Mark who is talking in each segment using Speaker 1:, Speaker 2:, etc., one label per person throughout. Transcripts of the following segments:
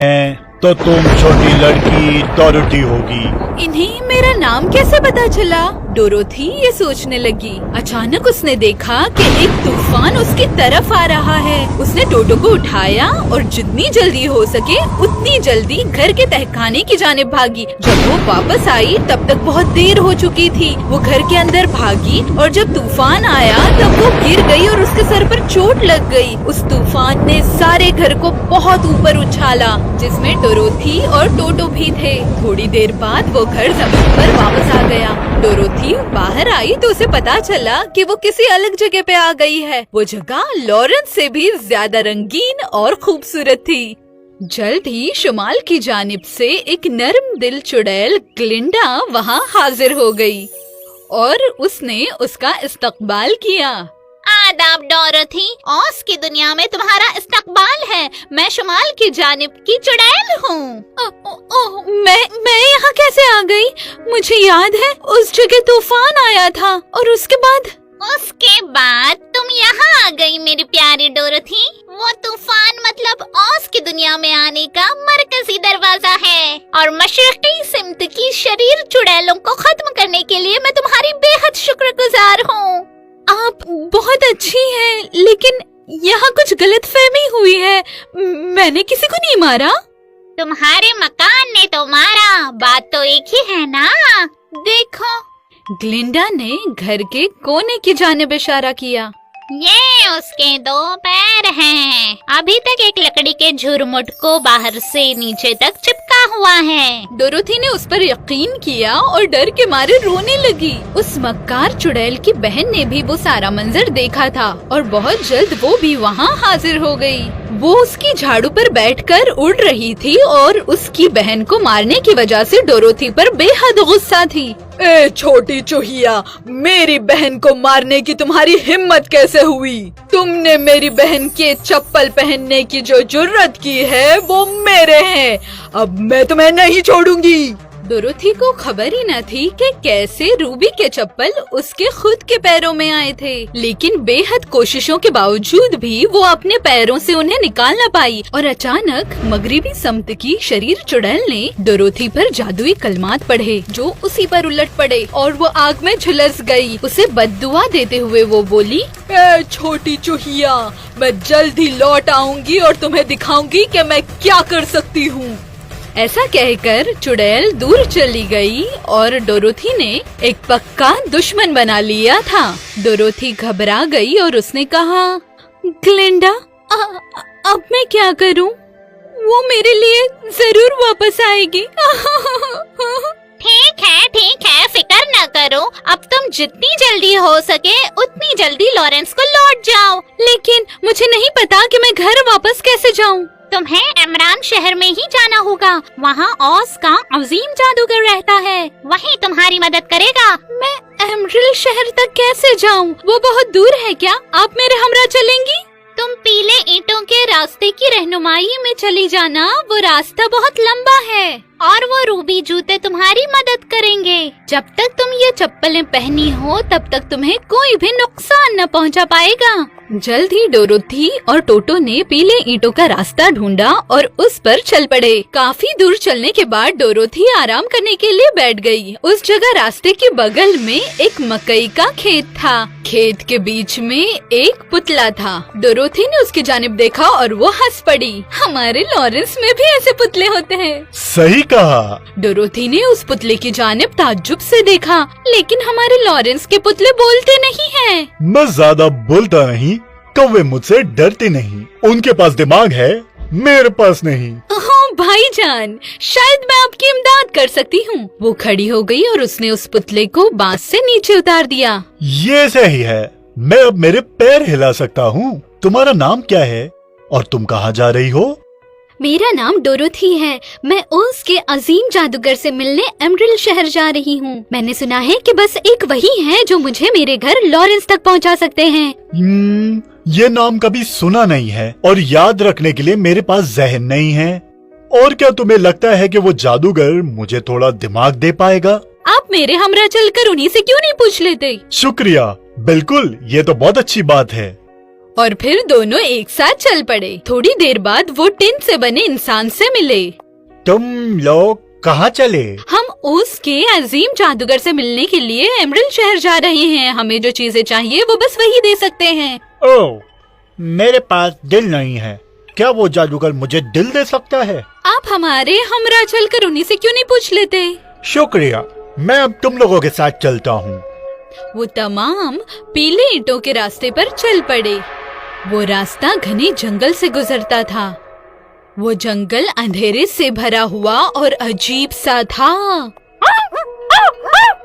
Speaker 1: तो तुम छोटी लड़की डोरोथी होगी।
Speaker 2: इन्हें मेरा नाम कैसे पता चला? डोरोथी ये सोचने लगी। अचानक उसने देखा कि एक तूफान उसकी तरफ आ रहा है। उसने टोटो को उठाया और जितनी जल्दी हो सके उतनी जल्दी घर के तहखाने की जानिब भागी। जब वो वापस आई तब तक बहुत देर हो चुकी थी। वो घर के अंदर भागी और जब तूफान आया तब वो गिर गई और उसके सर पर चोट लग गई। उस तूफान ने सारे घर को बहुत ऊपर उछाला, जिसमें डोरोथी और टोटो भी थे। थोड़ी देर बाद वो घर जमीन पर वापस आ गया। डोरोथी बाहर आई तो उसे पता चला कि वो किसी अलग जगह पे आ गई है। वो जगह लॉरेंस से भी ज्यादा रंगीन और खूबसूरत थी। जल्द ही शुमाल की जानिब से एक नरम दिल चुड़ैल ग्लिंडा वहाँ हाजिर हो गई और उसने उसका इस्तकबाल किया।
Speaker 3: आदाब डोरोथी, ओस की दुनिया में तुम्हारा इस्तकबाल है। मैं शुमाल की जानिब की चुड़ैल हूँ।
Speaker 2: मैं यहाँ कैसे आ गई? मुझे याद है उस जगह तूफान आया था और उसके बाद
Speaker 3: तुम यहाँ आ गई मेरी प्यारी डोरोथी। वो तूफान मतलब ओस की दुनिया में आने का मरकजी दरवाजा है और मशरकी सिमत की शरीर चुड़ैलों को खत्म करने के लिए मैं तुम्हारी बेहद शुक्रगुजार हूँ।
Speaker 2: आप बहुत अच्छी हैं, लेकिन यहाँ कुछ गलतफहमी हुई है। मैंने किसी को नहीं मारा।
Speaker 3: तुम्हारे मकान ने तो मारा, बात तो एक ही है ना। देखो,
Speaker 2: ग्लिंडा ने घर के कोने की जानिब इशारा किया।
Speaker 3: ये उसके दो पैर हैं। अभी तक एक लकड़ी के झुरमुट को बाहर से नीचे तक चिपका हुआ है।
Speaker 2: डोरोथी ने उस पर यकीन किया और डर के मारे रोने लगी। उस मक्कार चुड़ैल की बहन ने भी वो सारा मंजर देखा था और बहुत जल्द वो भी वहाँ हाजिर हो गई। वो उसकी झाड़ू पर बैठकर उड़ रही थी और उसकी बहन को मारने की वजह से डोरोथी पर बेहद गुस्सा थी। ए छोटी चूहिया, मेरी बहन को मारने की तुम्हारी हिम्मत कैसे हुई? तुमने मेरी बहन के चप्पल पहनने की जो जुर्रत की है वो मेरे हैं। अब मैं तुम्हें नहीं छोड़ूंगी। डोरोथी को खबर ही न थी कि कैसे रूबी के चप्पल उसके खुद के पैरों में आए थे, लेकिन बेहद कोशिशों के बावजूद भी वो अपने पैरों से उन्हें निकाल न पाई। और अचानक मगरिबी समत की शरीर चुड़ैल ने डोरोथी पर जादुई कलमात पढ़े जो उसी पर उलट पड़े और वो आग में झुलस गई। उसे बद्दुआ देते हुए वो बोली, ए छोटी चूहिया, मैं जल्द ही लौट आऊंगी और तुम्हें दिखाऊंगी कि मैं क्या कर सकती हूँ। ऐसा कहकर चुड़ैल दूर चली गई और डोरोथी ने एक पक्का दुश्मन बना लिया था। डोरोथी घबरा गई और उसने कहा, ग्लिंडा, अब मैं क्या करूं? वो मेरे लिए जरूर वापस आएगी।
Speaker 3: ठीक है, फिक्र न करो। अब तुम जितनी जल्दी हो सके उतनी जल्दी लॉरेंस को लौट जाओ।
Speaker 2: लेकिन मुझे नहीं पता कि मैं घर वापस कैसे जाऊं।
Speaker 3: तुम्हें इमरान शहर में ही जाना होगा। वहाँ ओस का अजीम जादूगर रहता है, वही तुम्हारी मदद करेगा।
Speaker 2: मैं एमरल्ड शहर तक कैसे जाऊँ? वो बहुत दूर है क्या? आप मेरे हमरा चलेंगी?
Speaker 3: तुम पीले ईंटों के रास्ते की रहनुमाई में चली जाना। वो रास्ता बहुत लंबा है और वो रूबी जूते तुम्हारी मदद करेंगे।
Speaker 2: जब तक तुम ये चप्पलें पहनी हो तब तक तुम्हें कोई भी नुकसान न पहुंचा पाएगा। जल्द ही डोरोथी और टोटो ने पीले ईंटों का रास्ता ढूंढा और उस पर चल पड़े। काफी दूर चलने के बाद डोरोथी आराम करने के लिए बैठ गई। उस जगह रास्ते के बगल में एक मकई का खेत था। खेत के बीच में एक पुतला था। डोरोथी ने उसकी जानिब देखा और वो हंस पड़ी। हमारे लॉरेंस में भी ऐसे पुतले होते हैं।
Speaker 1: सही कहा।
Speaker 2: डोरोथी ने उस पुतले की जानिब ताज्जुब से देखा, लेकिन हमारे लॉरेंस के पुतले बोलते नहीं हैं।
Speaker 1: मैं ज्यादा बोलता नहीं, कौवे मुझसे डरते नहीं। उनके पास दिमाग है, मेरे पास नहीं।
Speaker 2: ओह भाईजान, शायद मैं आपकी इमदाद कर सकती हूँ। वो खड़ी हो गई और उसने उस पुतले को बांस से नीचे उतार दिया।
Speaker 1: ये सही है, मैं अब मेरे पैर हिला सकता हूँ। तुम्हारा नाम क्या है और तुम कहाँ जा रही हो?
Speaker 2: मेरा नाम डोरोथी है। मैं ओस के अजीम जादूगर से मिलने एमरल्ड शहर जा रही हूँ। मैंने सुना है कि बस एक वही है जो मुझे मेरे घर लॉरेंस तक पहुँचा सकते हैं।
Speaker 1: ये नाम कभी सुना नहीं है और याद रखने के लिए मेरे पास जहन नहीं है। और क्या तुम्हें लगता है कि वो जादूगर मुझे थोड़ा दिमाग दे पाएगा?
Speaker 2: आप मेरे हमरा चलकर उन्हीं से क्यों नहीं पूछ लेते?
Speaker 1: शुक्रिया, बिल्कुल, ये तो बहुत अच्छी बात है।
Speaker 2: और फिर दोनों एक साथ चल पड़े। थोड़ी देर बाद वो टिन से बने इंसान से मिले।
Speaker 1: तुम लोग कहाँ चले?
Speaker 2: हम ओज के अजीम जादूगर से मिलने के लिए एमरल्ड शहर जा रहे हैं। हमें जो चीजें चाहिए वो बस वही दे सकते हैं।
Speaker 1: ओह, मेरे पास दिल नहीं है। क्या वो जादूगर मुझे दिल दे सकता है?
Speaker 2: आप हमारे हमरा चलकर उन्हीं से क्यों नहीं पूछ लेते?
Speaker 1: शुक्रिया, मैं अब तुम लोगों के साथ चलता हूँ।
Speaker 2: वो तमाम पीले ईंटों के रास्ते पर चल पड़े। वो रास्ता घने जंगल से गुजरता था। वो जंगल अंधेरे से भरा हुआ और अजीब सा था।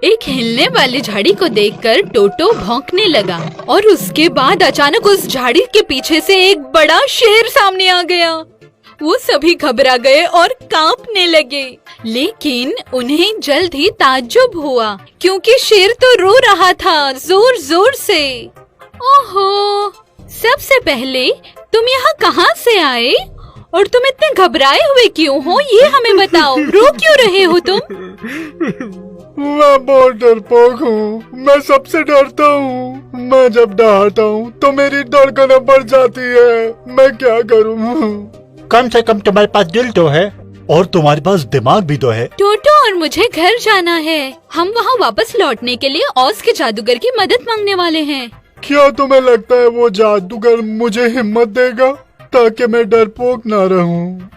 Speaker 2: एक हिलने वाली झाड़ी को देखकर टोटो भौंकने लगा और उसके बाद अचानक उस झाड़ी के पीछे से एक बड़ा शेर सामने आ गया। वो सभी घबरा गए और कांपने लगे, लेकिन उन्हें जल्द ही ताज्जुब हुआ क्योंकि शेर तो रो रहा था जोर जोर से। ओहो, सबसे पहले तुम यहाँ कहाँ से आए और तुम इतने घबराए हुए क्यों हो, ये हमें बताओ। रो क्यों रहे हो तुम?
Speaker 1: मैं बहुत डरपोक हूँ। मैं सबसे डरता हूँ। मैं जब डरता हूँ तो मेरी धड़कनें बढ़ जाती है। मैं क्या करूँ? कम से कम तुम्हारे पास दिल तो है और तुम्हारे पास दिमाग भी तो है।
Speaker 2: टोटो और मुझे घर जाना है। हम वहाँ वापस लौटने के लिए ऑज के जादूगर की मदद मांगने वाले हैं।
Speaker 1: क्या तुम्हें लगता है वो जादूगर मुझे हिम्मत देगा ताकि मैं डरपोक न रहूं?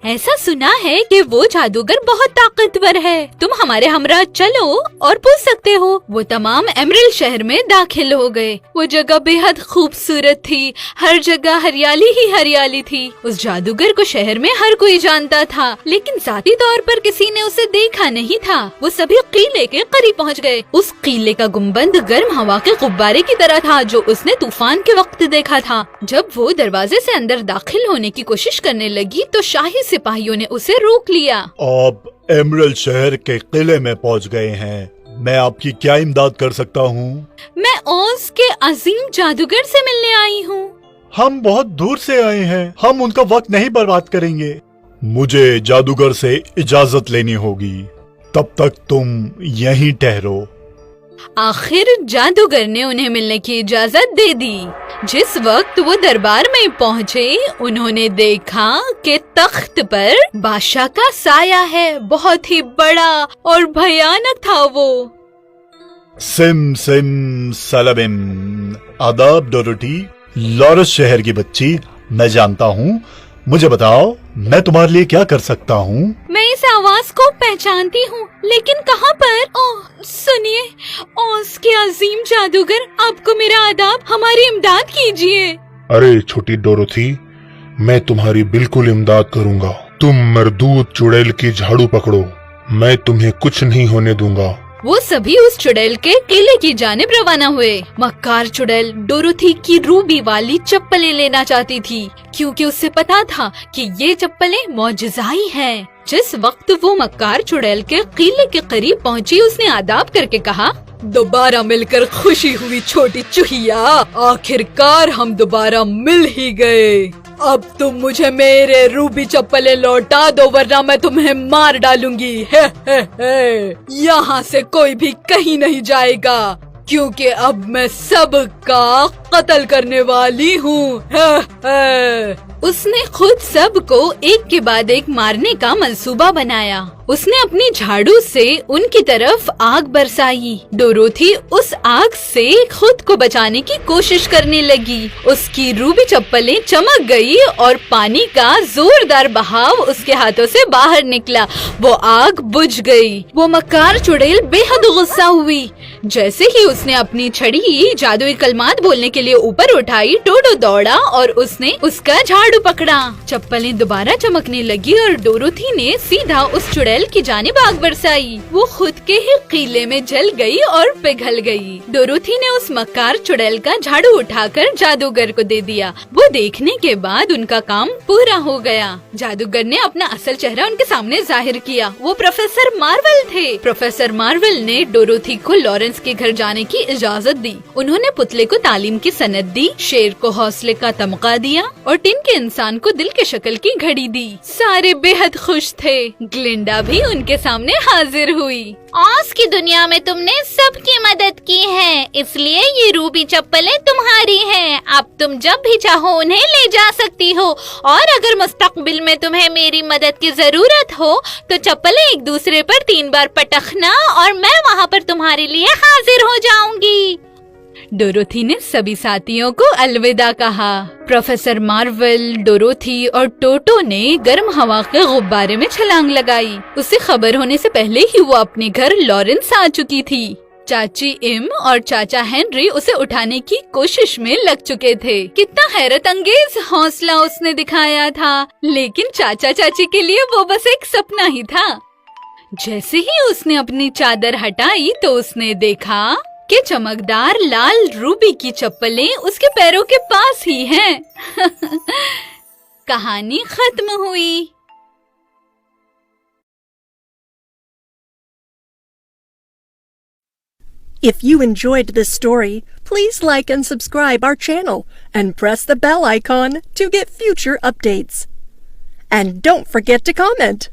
Speaker 2: ऐसा सुना है कि वो जादूगर बहुत ताकतवर है। तुम हमारे हमरा चलो और पूछ सकते हो। वो तमाम एमरल्ड शहर में दाखिल हो गए। वो जगह बेहद खूबसूरत थी। हर जगह हरियाली ही हरियाली थी। उस जादूगर को शहर में हर कोई जानता था, लेकिन जाती तौर पर किसी ने उसे देखा नहीं था। वो सभी किले के करीब पहुंच गए। उस किले का गुंबद गर्म हवा के गुब्बारे की तरह था जो उसने तूफान के वक्त देखा था। जब वो दरवाजे से अंदर दाखिल होने की कोशिश करने लगी तो शाही सिपाहियों ने उसे रोक लिया।
Speaker 1: आप एमरल्ड शहर के किले में पहुंच गए हैं। मैं आपकी क्या इमदाद कर सकता हूँ?
Speaker 2: मैं ओज के अजीम जादूगर से मिलने आई हूँ।
Speaker 1: हम बहुत दूर से आए हैं। हम उनका वक्त नहीं बर्बाद करेंगे। मुझे जादूगर से इजाजत लेनी होगी। तब तक तुम यहीं ठहरो।
Speaker 2: आखिर जादूगर ने उन्हें मिलने की इजाजत दे दी। जिस वक्त वो दरबार में पहुँचे, उन्होंने देखा कि तख्त पर बादशाह का साया है। बहुत ही बड़ा और भयानक था वो।
Speaker 1: सिम सिम सलाबिम। आदाब डोरोटी, लॉरस शहर की बच्ची। मैं जानता हूँ। मुझे बताओ, मैं तुम्हारे लिए क्या कर सकता हूँ?
Speaker 2: मैं इस आवाज को पहचानती हूँ, लेकिन कहाँ पर? ओह, सुनिए, ओज के अजीम जादूगर, आपको मेरा आदाब। हमारी इमदाद कीजिए।
Speaker 4: अरे छोटी डोरोथी, मैं तुम्हारी बिल्कुल इमदाद करूंगा। तुम मरदूद चुड़ैल की झाड़ू पकड़ो। मैं तुम्हें कुछ नहीं होने दूंगा।
Speaker 2: वो सभी उस चुड़ैल के किले की जानिब रवाना हुए। मक्कार चुड़ैल डोरोथी की रूबी वाली चप्पलें लेना चाहती थी, क्योंकि उसे पता था कि ये चप्पलें मौजज़ाई हैं। जिस वक्त वो मक्कार चुड़ैल के किले के करीब पहुंची, उसने आदाब करके कहा, दोबारा मिलकर खुशी हुई छोटी चूहिया। आखिरकार हम दोबारा मिल ही गए। अब तुम मुझे मेरे रूबी चप्पलें लौटा दो, वरना मैं तुम्हें मार डालूंगी। यहाँ से कोई भी कहीं नहीं जाएगा, क्योंकि अब मैं सबका कत्ल करने वाली हूँ। उसने खुद सबको एक के बाद एक मारने का मंसूबा बनाया। उसने अपनी झाड़ू से उनकी तरफ आग बरसाई। डोरोथी उस आग से खुद को बचाने की कोशिश करने लगी। उसकी रूबी चप्पलें चमक गई और पानी का जोरदार बहाव उसके हाथों से बाहर निकला। वो आग बुझ गई। वो मक्कार चुड़ैल बेहद गुस्सा हुई। जैसे ही उसने अपनी छड़ी जादुई कलमात बोलने के लिए ऊपर उठाई, टोटो दौड़ा और उसने उसका झाड़ू पकड़ा। चप्पलें दोबारा चमकने लगी और डोरोथी ने सीधा उस चुड़ैल की जानिब आग बरसाई। वो खुद के ही किले में जल गई और पिघल गई। डोरोथी ने उस मक्कार चुड़ैल का झाड़ू उठाकर जादूगर को दे दिया। वो देखने के बाद उनका काम पूरा हो गया। जादूगर ने अपना असल चेहरा उनके सामने जाहिर किया। वो प्रोफेसर मार्वल थे। प्रोफेसर मार्वल ने डोरोथी को लॉरेंस के घर जाने की इजाजत दी। उन्होंने पुतले को तालीम की सनद दी, शेर को हौसले का तमगा दिया और टिन के इंसान को दिल के शक्ल की घड़ी दी। सारे बेहद खुश थे। ग्लिंडा भी उनके सामने हाजिर हुई।
Speaker 3: ऑज की दुनिया में तुमने सबकी मदद की है, इसलिए ये रूबी चप्पलें तुम्हारी हैं। अब तुम जब भी चाहो उन्हें ले जा सकती हो, और अगर मुस्तकबिल में तुम्हें मेरी मदद की जरूरत हो तो चप्पलें एक दूसरे पर 3 बार पटखना और मैं वहाँ पर तुम्हारे लिए हाजिर हो जाऊंगी।
Speaker 2: डोरोथी ने सभी साथियों को अलविदा कहा। प्रोफेसर मार्वल, डोरोथी और टोटो ने गर्म हवा के गुब्बारे में छलांग लगाई। उसे खबर होने से पहले ही वो अपने घर लॉरेंस आ चुकी थी। चाची इम और चाचा हेनरी उसे उठाने की कोशिश में लग चुके थे। कितना हैरत अंगेज हौसला उसने दिखाया था, लेकिन चाचा चाची के लिए वो बस एक सपना ही था। जैसे ही उसने अपनी चादर हटाई तो उसने देखा कि चमकदार लाल रूबी की चप्पलें उसके पैरों के पास ही हैं। कहानी खत्म हुई।
Speaker 5: If you enjoyed this story, please like and subscribe our channel and press the bell icon to get future updates. And don't forget to comment.